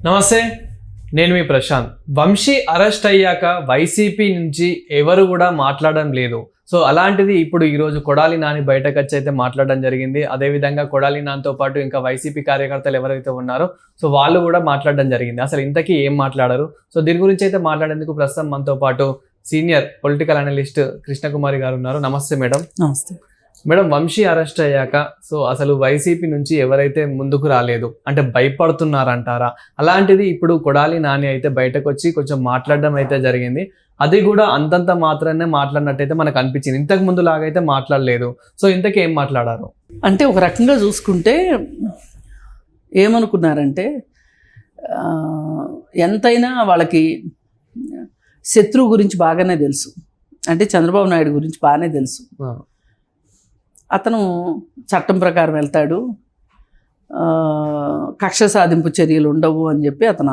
నమస్తే, నేను మీ ప్రశాంత్. వంశీ అరెస్ట్ అయ్యాక వైసీపీ నుంచి ఎవరు కూడా మాట్లాడడం లేదు. సో అలాంటిది ఇప్పుడు ఈరోజు కొడాలి నాని బయటకు వచ్చి అయితే మాట్లాడడం జరిగింది. అదేవిధంగా కొడాలి నానితో పాటు ఇంకా వైసీపీ కార్యకర్తలు ఎవరైతే ఉన్నారో సో వాళ్ళు కూడా మాట్లాడడం జరిగింది. అసలు ఇంతకీ ఏం మాట్లాడారు? సో దీని గురించి అయితే మాట్లాడేందుకు ప్రస్తుతం మనతో పాటు సీనియర్ పొలిటికల్ అనలిస్ట్ కృష్ణకుమారి గారు ఉన్నారు. నమస్తే మేడం. నమస్తే మేడం, వంశీ అరెస్ట్ అయ్యాక సో అసలు వైసీపీ నుంచి ఎవరైతే ముందుకు రాలేదు అంటే భయపడుతున్నారంటారా? అలాంటిది ఇప్పుడు కొడాలి నాని అయితే బయటకు వచ్చి కొంచెం మాట్లాడడం అయితే జరిగింది. అది కూడా అంతంత మాత్రానే మాట్లాడినట్టయితే మనకు అనిపించింది. ఇంతకు ముందు లాగైతే మాట్లాడలేదు. సో ఇంతకీ ఏం మాట్లాడారు? అంటే ఒక రకంగా చూసుకుంటే ఏమనుకున్నారంటే ఎంతైనా వాళ్ళకి శత్రువు గురించి బాగానే తెలుసు. అంటే చంద్రబాబు నాయుడు గురించి బాగానే తెలుసు. అతను చట్టం ప్రకారం వెళ్తాడు, కక్ష సాధింపు చర్యలు ఉండవు అని చెప్పి అతను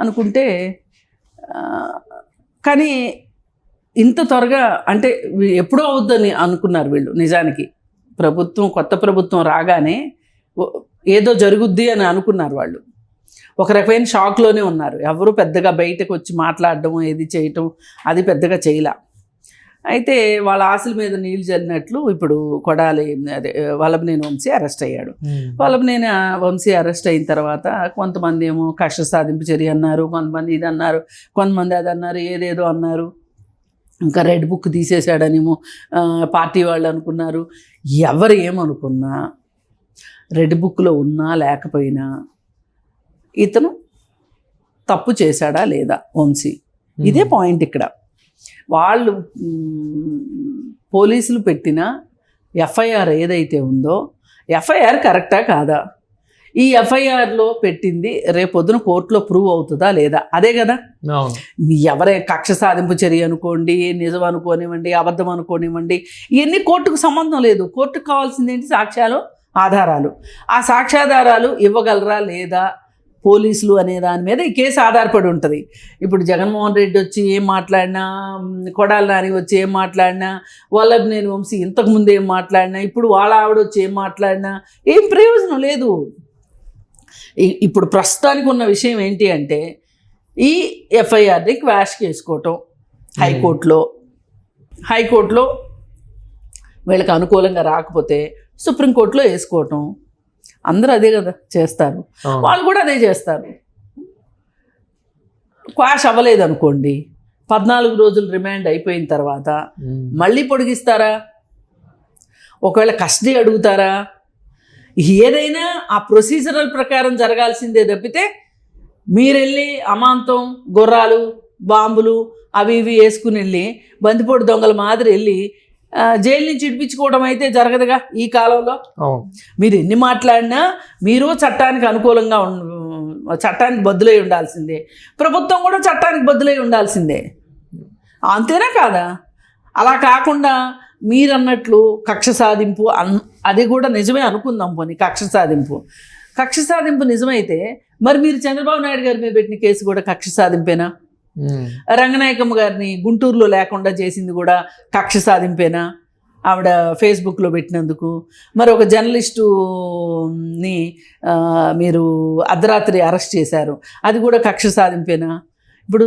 అనుకుంటే కానీ ఇంత త్వరగా అంటే ఎప్పుడో అవుద్దని అనుకున్నారు వీళ్ళు. నిజానికి కొత్త ప్రభుత్వం రాగానే ఏదో జరుగుద్ది అని అనుకున్నారు వాళ్ళు. ఒక రకమైన షాక్లోనే ఉన్నారు. ఎవరు పెద్దగా బయటకు వచ్చి మాట్లాడడం ఏది చేయటం అది పెద్దగా చేయలే. అయితే వాళ్ళ ఆశల మీద నీళ్ళు చల్లినట్లు ఇప్పుడు వల్లభనేని వంశీ అరెస్ట్ అయ్యాడు. వల్లభనేని వంశీ అరెస్ట్ అయిన తర్వాత కొంతమంది ఏమో కక్ష సాధింపు చర్య అన్నారు, కొంతమంది ఇది అన్నారు, కొంతమంది అది అన్నారు, ఏదేదో అన్నారు. ఇంకా రెడ్ బుక్ తీసేశాడనేమో పార్టీ వాళ్ళు అనుకున్నారు. ఎవరు ఏమనుకున్నా రెడ్ బుక్లో ఉన్నా లేకపోయినా ఇతను తప్పు చేశాడా లేదా వంశీ, ఇదే పాయింట్ ఇక్కడ. వాళ్ళు పోలీసులు పెట్టిన ఎఫ్ఐఆర్ ఏదైతే ఉందో ఎఫ్ఐఆర్ కరెక్టా కాదా, ఈ ఎఫ్ఐఆర్లో పెట్టింది రేపొద్దున కోర్టులో ప్రూవ్ అవుతుందా లేదా, అదే కదా. ఎవరే కక్ష సాధింపు చర్య అనుకోండి, నిజం అనుకోనివ్వండి, అబద్ధం అనుకోనివ్వండి, ఇవన్నీ కోర్టుకు సంబంధం లేదు. కోర్టుకు కావాల్సింది ఏంటి? సాక్ష్యాలు, ఆధారాలు. ఆ సాక్ష్యాధారాలు ఇవ్వగలరా లేదా పోలీసులు అనే దాని మీద ఈ కేసు ఆధారపడి ఉంటుంది. ఇప్పుడు జగన్మోహన్ రెడ్డి వచ్చి ఏం మాట్లాడినా, కొడాలి నాని వచ్చి ఏం మాట్లాడినా, వల్లభనేని వంశీ ఇంతకుముందు ఏం మాట్లాడినా, ఇప్పుడు వాళ్ళ ఆవిడ వచ్చి ఏం మాట్లాడినా ఏం ప్రయోజనం లేదు. ఇప్పుడు ప్రస్తుతానికి ఉన్న విషయం ఏంటి అంటే ఈ ఎఫ్ఐఆర్ని క్వాష్ చేసుకోవటం హైకోర్టులో వీళ్ళకి అనుకూలంగా రాకపోతే సుప్రీంకోర్టులో వేసుకోవటం. అందరూ అదే కదా చేస్తారు, వాళ్ళు కూడా అదే చేస్తారు. క్వాష్ అవ్వలేదు అనుకోండి, 14 రోజులు రిమాండ్ అయిపోయిన తర్వాత మళ్ళీ పొడిగిస్తారా? ఒకవేళ కస్టడీ అడుగుతారా? ఏదైనా ఆ ప్రొసీజరల్ ప్రకారం జరగాల్సిందే తప్పితే మీరెళ్ళి అమాంతం గుర్రాలు బాంబులు అవి ఇవి వేసుకుని వెళ్ళి బందిపోటు దొంగల మాదిరి వెళ్ళి జైలు నుంచి ఇడిపించుకోవడం అయితే జరగదుగా ఈ కాలంలో. మీరు ఎన్ని మాట్లాడినా మీరు చట్టానికి అనుకూలంగా చట్టానికి బద్దులై ఉండాల్సిందే, ప్రభుత్వం కూడా చట్టానికి బద్దులై ఉండాల్సిందే. అంతేనా కాదా? అలా కాకుండా మీరన్నట్లు కక్ష సాధింపు అది కూడా నిజమే అనుకుందాం. పోనీ కక్ష సాధింపు నిజమైతే మరి మీరు చంద్రబాబు నాయుడు గారి మీద పెట్టిన కేసు కూడా కక్ష సాధింపేనా? రంగనాయకమ్మ గారిని గుంటూరులో లేకుండా చేసింది కూడా కక్ష సాధింపేనా? ఆవిడ ఫేస్బుక్లో పెట్టినందుకు. మరి ఒక జర్నలిస్టుని మీరు అర్ధరాత్రి అరెస్ట్ చేశారు, అది కూడా కక్ష సాధింపేనా? ఇప్పుడు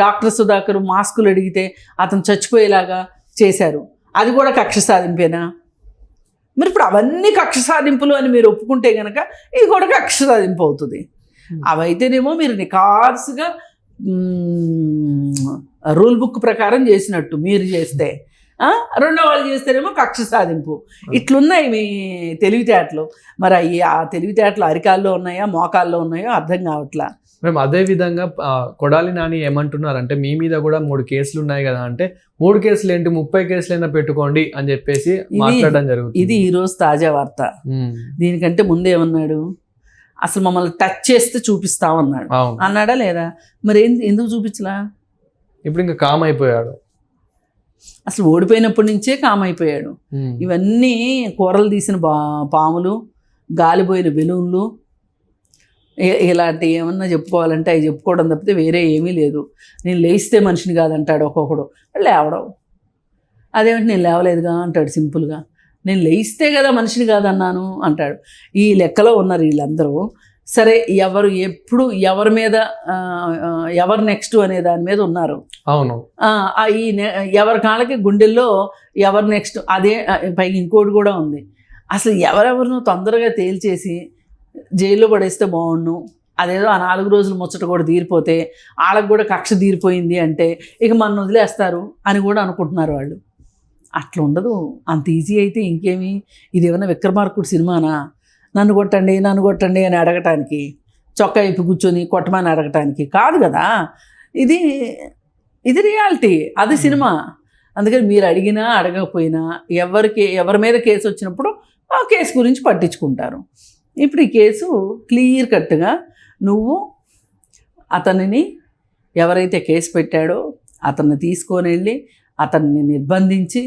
డాక్టర్ సుధాకర్ మాస్కులు అడిగితే అతను చచ్చిపోయేలాగా చేశారు, అది కూడా కక్ష సాధింపేనా? మరి ఇప్పుడు అవన్నీ కక్ష సాధింపులు అని మీరు ఒప్పుకుంటే కనుక ఇది కూడా కక్ష సాధింపు అవుతుంది. అవైతేనేమో మీరు నికార్సుగా రూల్ బుక్ ప్రకారం చేసినట్టు మీరు చేస్తే, రెండో వాళ్ళు చేస్తేనేమో కక్ష సాధింపు. ఇట్లున్నాయి మీ తెలివితేటలు. మరి ఆ తెలివితేటలు అరికాల్లో ఉన్నాయా మోకాల్లో ఉన్నాయో అర్థం కావట్లా. మేము అదే విధంగా కొడాలి నాని ఏమంటున్నారంటే మీ మీద కూడా 3 కేసులు ఉన్నాయి కదా అంటే 3 కేసులు ఏంటి 30 కేసులైనా పెట్టుకోండి అని చెప్పేసి మాట్లాడడం జరుగుతుంది. ఇది ఈరోజు తాజా వార్త. దీనికంటే ముందే ఏమన్నాడు? అసలు మమ్మల్ని టచ్ చేస్తే చూపిస్తామన్నాడు. అన్నాడా లేదా? మరి ఎందుకు చూపించలా? ఇప్పుడు ఇంకా కామ్ అయిపోయాడు. అసలు ఓడిపోయినప్పటి నుంచే కామ్ అయిపోయాడు. ఇవన్నీ కూరలు తీసిన పాములు, గాలిపోయిన బెలూన్లు, ఇలాంటి ఏమన్నా చెప్పుకోవాలంటే అవి చెప్పుకోవడం తప్పితే వేరే ఏమీ లేదు. నేను లేస్తే మనిషిని కాదంటాడు ఒక్కొక్కడు. లేవడం అదేమిటి, నేను లేవలేదుగా అంటాడు సింపుల్గా. నేను లేయిస్తే కదా మనిషిని కాదన్నాను అంటాడు. ఈ లెక్కలో ఉన్నారు వీళ్ళందరూ. సరే ఎవరు ఎప్పుడు ఎవరి మీద ఎవరు నెక్స్ట్ అనే దాని మీద ఉన్నారు. అవును. ఎవరి కాళ్ళకి గుండెల్లో ఎవరు నెక్స్ట్ అదే. పైకి ఇంకోటి కూడా ఉంది, అసలు ఎవరెవరినో తొందరగా తేల్చేసి జైల్లో పడేస్తే బాగుండు, అదేదో ఆ 4 రోజులు ముచ్చట కూడా తీరిపోతే వాళ్ళకి కూడా కక్ష తీరిపోయింది అంటే ఇక మన వదిలేస్తారు అని కూడా అనుకుంటున్నారు వాళ్ళు. అట్లా ఉండదు. అంత ఈజీ అయితే ఇంకేమి, ఇది ఏమైనా విక్రమార్కుడు సినిమానా నన్ను కొట్టండి అని అడగటానికి, చొక్కా ఇప్పి కూర్చొని కొట్టమని అడగటానికి కాదు కదా. ఇది రియాలిటీ, అది సినిమా. అందుకని మీరు అడిగినా అడగకపోయినా ఎవరి మీద కేసు వచ్చినప్పుడు ఆ కేసు గురించి పట్టించుకుంటారు. ఇప్పుడు ఈ కేసు క్లియర్ కట్గా నువ్వు అతనిని ఎవరైతే కేసు పెట్టాడో అతన్ని తీసుకొని వెళ్ళి అతన్ని నిర్బంధించి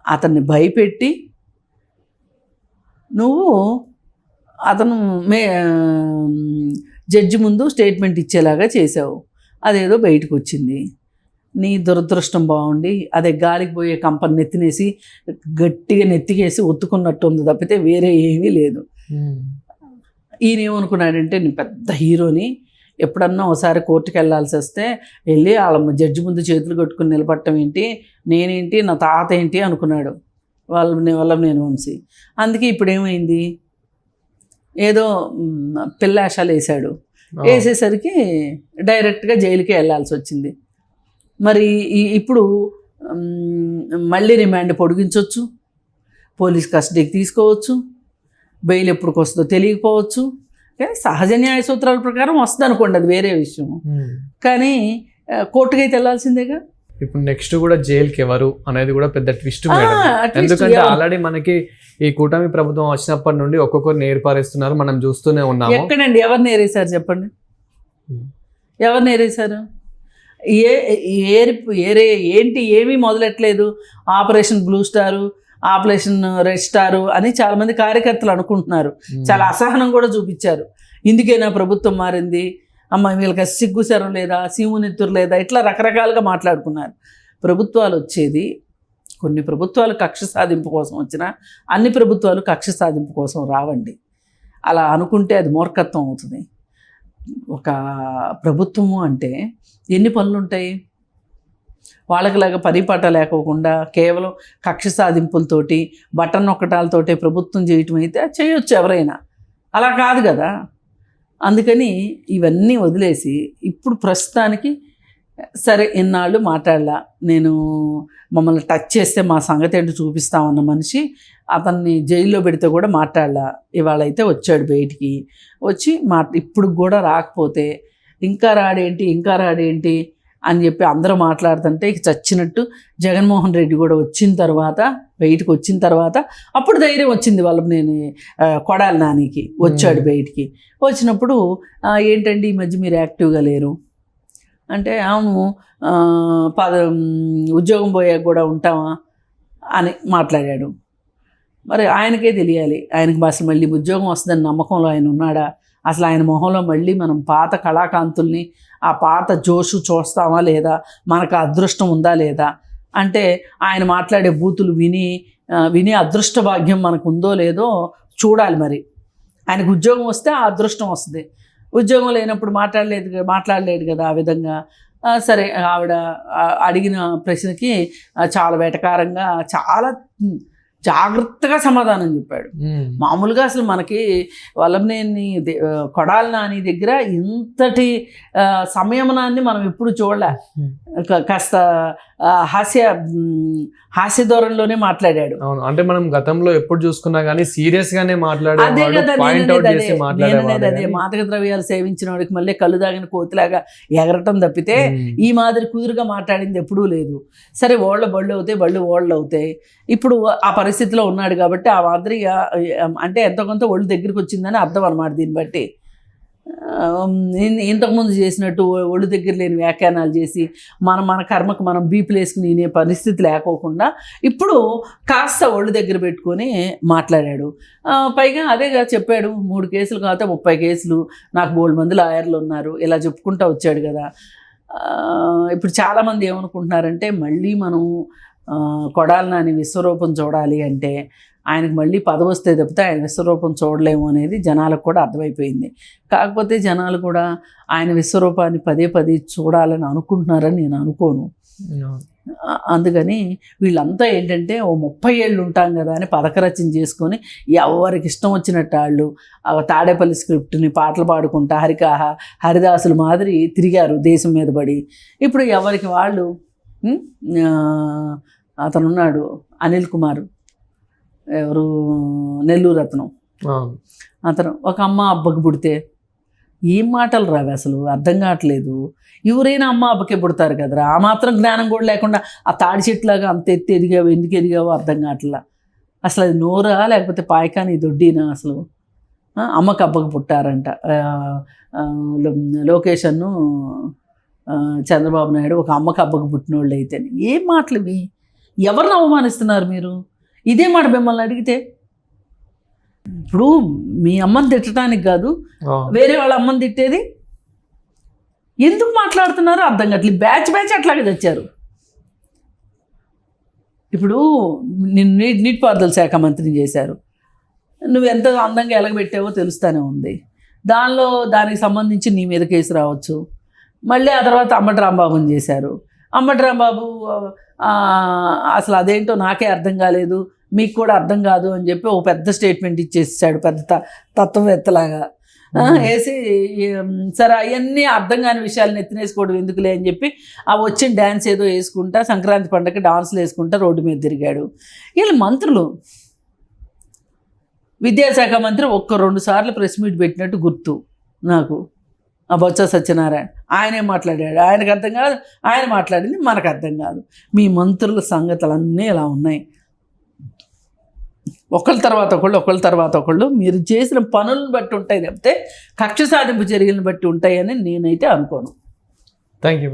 అతన్ని భయపెట్టి నువ్వు అతను జడ్జి ముందు స్టేట్మెంట్ ఇచ్చేలాగా చేసావు. అదేదో బయటకు వచ్చింది. నీ దురదృష్టం బాగుండి అదే గాలికి పోయే కంపని నెత్తినేసి గట్టిగా నెత్తికేసి ఒత్తుకున్నట్టు ఉంది తప్పితే వేరే ఏమీ లేదు. ఈయన ఏమనుకున్నాడంటే నేను పెద్ద హీరోని, ఎప్పుడన్నా ఒకసారి కోర్టుకు వెళ్ళాల్సి వస్తే వెళ్ళి వాళ్ళ జడ్జి ముందు చేతులు కట్టుకుని నిలబడటం ఏంటి, నేనేంటి, నా తాత ఏంటి అనుకున్నాడు వల్లభనేని వంశీ. అందుకే ఇప్పుడు ఏమైంది, ఏదో పిల్లాశాలు వేసాడు. వేసేసరికి డైరెక్ట్గా జైలుకే వెళ్ళాల్సి వచ్చింది. మరి ఇప్పుడు మళ్ళీ రిమాండ్ పొడిగించవచ్చు, పోలీస్ కస్టడీకి తీసుకోవచ్చు, బెయిల్ ఎప్పటికి వస్తుందో తెలియకపోవచ్చు. కానీ సహజ న్యాయ సూత్రాల ప్రకారం వస్తుంది అనుకోండి, అది వేరే విషయం. కానీ కోర్టుకి అయితే వెళ్ళాల్సిందేగా. ఇప్పుడు నెక్స్ట్ కూడా జైలుకి ఎవరు అనేది కూడా పెద్ద ట్విస్ట్. ఎందుకంటే ఆల్రెడీ మనకి ఈ కూటమి ప్రభుత్వం వచ్చినప్పటి నుండి ఒక్కొక్కరు నేర్పారేస్తున్నారు, మనం చూస్తూనే ఉన్నాము. ఎక్కడండి ఎవరు నేరేశారు చెప్పండి, ఎవరు నేరేశారు? ఏంటి ఏమీ మొదలెట్లేదు. Operation blue star, operation red star అని చాలామంది కార్యకర్తలు అనుకుంటున్నారు. చాలా అసహనం కూడా చూపించారు. ఇందుకేనా ప్రభుత్వం మారింది, అమ్మ వీళ్ళకి సిగ్గుసరం లేదా, సీమునెత్తురు లేదా, ఇట్లా రకరకాలుగా మాట్లాడుకున్నారు. ప్రభుత్వాలు వచ్చేది, కొన్ని ప్రభుత్వాలు కక్ష సాధింపు కోసం వచ్చినా అన్ని ప్రభుత్వాలు కక్ష సాధింపు కోసం రావండి. అలా అనుకుంటే అది మూర్ఖత్వం అవుతుంది. ఒక ప్రభుత్వము అంటే ఎన్ని పనులు ఉంటాయి, వాళ్ళకిలాగా పరిపాట లేకోకుండా కేవలం కక్ష సాధింపులతోటి బటన్ నొక్కటాలతోటే ప్రభుత్వం చేయటం అయితే చేయొచ్చు ఎవరైనా, అలా కాదు కదా. అందుకని ఇవన్నీ వదిలేసి ఇప్పుడు ప్రస్తుతానికి సరే ఇన్నాళ్ళు మాట్లాడలా, నేను మమ్మల్ని టచ్ చేస్తే మా సంగతి ఏంటో చూపిస్తామన్న మనిషి అతన్ని జైల్లో పెడితే కూడా మాట్లాడలా. ఇవాళ అయితే వచ్చాడు బయటికి, వచ్చి ఇప్పుడు కూడా రాకపోతే ఇంకా రాడేంటి అని చెప్పి అందరూ మాట్లాడుతుంటే ఇక చచ్చినట్టు జగన్మోహన్ రెడ్డి కూడా బయటకు వచ్చిన తర్వాత అప్పుడు ధైర్యం వచ్చింది నేను కొడాలి నానికి. వచ్చాడు బయటికి, వచ్చినప్పుడు ఏంటండి ఈ మధ్య మీరు యాక్టివ్గా లేరు అంటే, అవును ఉద్యోగం పోయాక కూడా ఉంటామా అని మాట్లాడాడు. మరి ఆయనకే తెలియాలి, ఆయనకి అసలు మళ్ళీ ఉద్యోగం వస్తుందని నమ్మకంలో ఆయన ఉన్నాడా, అసలు ఆయన మొహంలో మళ్ళీ మనం పాత కళాకాంతుల్ని ఆ పాత జోషు చూస్తామా లేదా, మనకు అదృష్టం ఉందా లేదా అంటే ఆయన మాట్లాడే బూతులు విని అదృష్ట భాగ్యం మనకు ఉందో లేదో చూడాలి. మరి ఆయనకు ఉద్యోగం వస్తే ఆ అదృష్టం వస్తుంది, ఉద్యోగం లేనప్పుడు మాట్లాడలేడు కదా ఆ విధంగా. సరే ఆవిడ అడిగిన ప్రశ్నకి చాలా వెటకారంగా చాలా జాగ్రత్తగా సమాధానం చెప్పాడు. మామూలుగా అసలు మనకి వల్లభనేని కొడాలి నాని దగ్గర ఇంతటి సంయమనాన్ని మనం ఎప్పుడు చూడలే. కాస్త హాస్య ధోరణిలోనే మాట్లాడాడు. అవును, అంటే మనం గతంలో ఎప్పుడు చూసుకున్నా కానీ సీరియస్ గానే అదే మాదక ద్రవ్యాలు సేవించిన వాడికి మళ్ళీ కళ్ళు దాగిన కోతిలాగా ఎగరటం తప్పితే ఈ మాదిరి కుదురుగా మాట్లాడింది ఎప్పుడూ లేదు. సరే ఓళ్ళ బళ్ళు అవుతాయి. ఇప్పుడు ఆ పరిస్థితిలో ఉన్నాడు కాబట్టి ఆ మాదిరిగా అంటే ఎంతో కొంత ఒళ్ళు దగ్గరికి వచ్చిందని అర్థం అన్నమాట. దీన్ని బట్టి ఇంతకుముందు చేసినట్టు ఒళ్ళు దగ్గర లేని వ్యాఖ్యానాలు చేసి మన కర్మకు మనం బీపులు వేసుకుని తినే పరిస్థితి లేకోకుండా ఇప్పుడు కాస్త ఒళ్ళు దగ్గర పెట్టుకొని మాట్లాడాడు. పైగా అదేగా చెప్పాడు, 3 కేసులు కాకపోతే 30 కేసులు, నాకు 3 మంది లాయర్లు ఉన్నారు, ఇలా చెప్పుకుంటూ వచ్చాడు కదా. ఇప్పుడు చాలామంది ఏమనుకుంటున్నారంటే మళ్ళీ మనం కొడాలి నాని విశ్వరూపం చూడాలి అంటే ఆయనకు మళ్ళీ పదవి వస్తే తప్పితే ఆయన విశ్వరూపం చూడలేము అనేది జనాలకు కూడా అర్థమైపోయింది. కాకపోతే జనాలు కూడా ఆయన విశ్వరూపాన్ని పదే పదే చూడాలని అనుకుంటున్నారని నేను అనుకోను. అందుకని వీళ్ళంతా ఏంటంటే ఓ 30 ఏళ్ళు ఉంటాం కదా అని పథకరచన చేసుకొని ఎవరికి ఇష్టం వచ్చినట్టు వాళ్ళు తాడేపల్లి స్క్రిప్ట్ని పాటలు పాడుకుంటా హరిదాసుల మాదిరి తిరిగారు దేశం మీద పడి. ఇప్పుడు ఎవరికి వాళ్ళు అతనున్నాడు అనిల్ కుమార్, ఎవరు నెల్లూరు అతను, అతను ఒక అమ్మ అబ్బకి పుడితే ఏం మాటలు రావి అసలు అర్థం కావట్లేదు. ఎవరైనా అమ్మ అబ్బకే పుడతారు కదరా, ఆ మాత్రం జ్ఞానం కూడా లేకుండా ఆ తాడి చెట్లాగా అంత ఎత్తి ఎదిగావు, ఎందుకు ఎదిగావో అర్థం కావట్లా. అసలు అది నోరా లేకపోతే పాయకాని దొడ్డినా అసలు. అమ్మకి అబ్బకి పుట్టారంట లోకేషన్ను చంద్రబాబు నాయుడు, ఒక అమ్మకి అబ్బకి పుట్టినోళ్ళు అయితే. ఏం మాటలు ఇవి? ఎవరిని అవమానిస్తున్నారు మీరు? ఇదే మాట మిమ్మల్ని అడిగితే, ఇప్పుడు మీ అమ్మని తిట్టడానికి కాదు, వేరే వాళ్ళ అమ్మని తిట్టేది ఎందుకు మాట్లాడుతున్నారో అర్థం కావట్లేదు. బ్యాచ్ అట్లాగే తెచ్చారు. ఇప్పుడు నిన్ను నీటిపారుదల శాఖ మంత్రిని చేశారు, నువ్వు ఎంత అందంగా ఎలగబెట్టావో తెలుస్తూనే ఉంది. దానికి సంబంధించి నీ మీద కేసు రావచ్చు. మళ్ళీ ఆ తర్వాత అంబటి రాంబాబుని చేశారు. అంబటి రాంబాబు అసలు అదేంటో నాకే అర్థం కాలేదు, మీకు కూడా అర్థం కాదు అని చెప్పి ఓ పెద్ద స్టేట్మెంట్ ఇచ్చేసాడు, పెద్ద తత్వవేత్తలాగా వేసి. సరే అవన్నీ అర్థం కాని విషయాలను ఎత్తినేసుకోవడం ఎందుకులే అని చెప్పి ఆ వచ్చిన డ్యాన్స్ ఏదో వేసుకుంటా సంక్రాంతి పండగకి డాన్సులు వేసుకుంటా రోడ్డు మీద తిరిగాడు. వీళ్ళు మంత్రులు, విద్యాశాఖ మంత్రి 1-2 సార్లు ప్రెస్ మీట్ పెట్టినట్టు గుర్తు నాకు, ఆ బొత్స సత్యనారాయణ. ఆయనే మాట్లాడాడు, ఆయనకు అర్థం కాదు, ఆయన మాట్లాడింది మనకు అర్థం కాదు. మీ మంత్రుల సంగతులన్నీ ఇలా ఉన్నాయి, ఒకళ్ళ తర్వాత ఒకళ్ళు మీరు చేసిన పనులను బట్టి ఉంటాయి తప్పితే కక్ష సాధింపు చర్యలను బట్టి ఉంటాయని నేనైతే అనుకోను. Thank you.